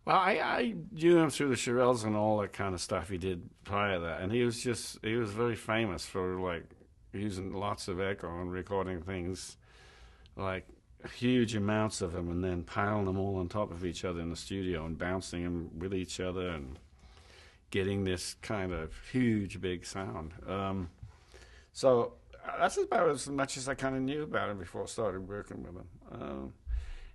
Well, I knew him through the Shirelles and all that kind of stuff he did prior to that, and he was very famous for like using lots of echo and recording things like huge amounts of them, and then piling them all on top of each other in the studio and bouncing them with each other and getting this kind of huge big sound. So that's about as much as I kind of knew about him before I started working with him.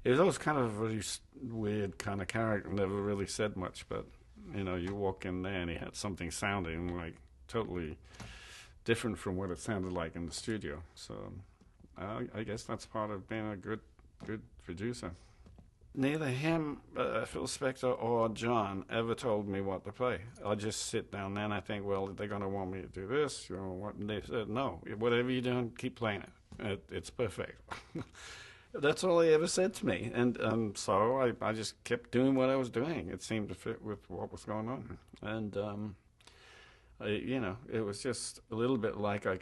He was always kind of a very weird kind of character, never really said much, but you know, you walk in there and he had something sounding like totally different from what it sounded like in the studio. So I guess that's part of being a good producer. Neither him, Phil Spector, or John ever told me what to play. I just sit down there and I think, well, they're going to want me to do this. You know what? And they said, no, whatever you're doing, keep playing it. It's perfect. That's all he ever said to me, and so I just kept doing what I was doing. It seemed to fit with what was going on, and you know, it was just a little bit like I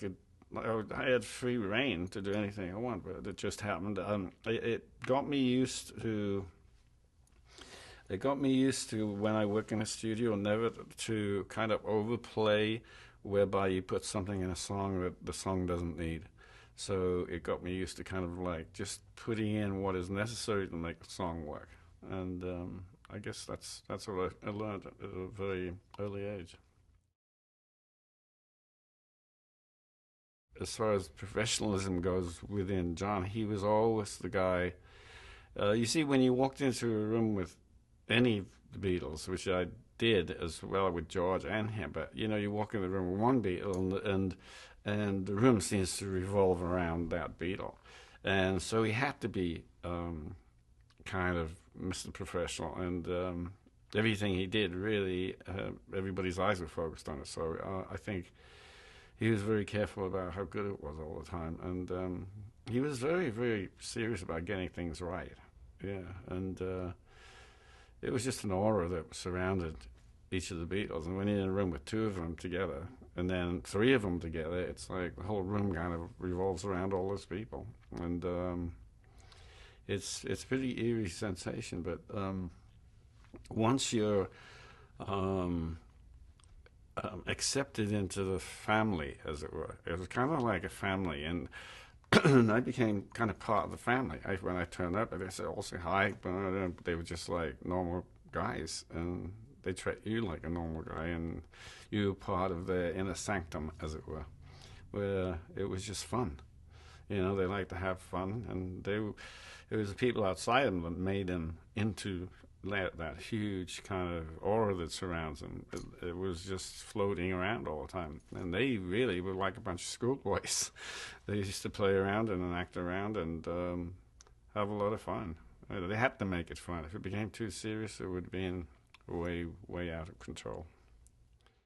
had free reign to do anything I want, but it just happened. It got me used to. It got me used to when I work in a studio, never to kind of overplay, whereby you put something in a song that the song doesn't need. So it got me used to kind of like just putting in what is necessary to make the song work, and I guess that's what I learned at a very early age. As far as professionalism goes within John, he was always the guy. You see, when you walked into a room with any of the Beatles, which I did as well with George and him, but you know, you walk in the room with one Beatle, and the room seems to revolve around that Beatle, and so he had to be kind of Mr. Professional, and everything he did really, everybody's eyes were focused on it. So I think he was very careful about how good it was all the time, and he was very, very serious about getting things right. Yeah, and it was just an aura that surrounded each of the Beatles. And when you're in a room with two of them together, and then three of them together, it's like the whole room kind of revolves around all those people, and it's a pretty eerie sensation. But once you're um, accepted into the family, as it were. It was kind of like a family, and I became kind of part of the family. When I turned up, they said, "I'll say hi," but they were just like normal guys, and they treat you like a normal guy, and you were part of their inner sanctum, as it were, where it was just fun. You know, they like to have fun, and it was the people outside them that made them into that huge kind of aura that surrounds them. It was just floating around all the time, and they really were like a bunch of schoolboys. They used to play around and act around and have a lot of fun. They had to make it fun. If it became too serious, it would be way out of control.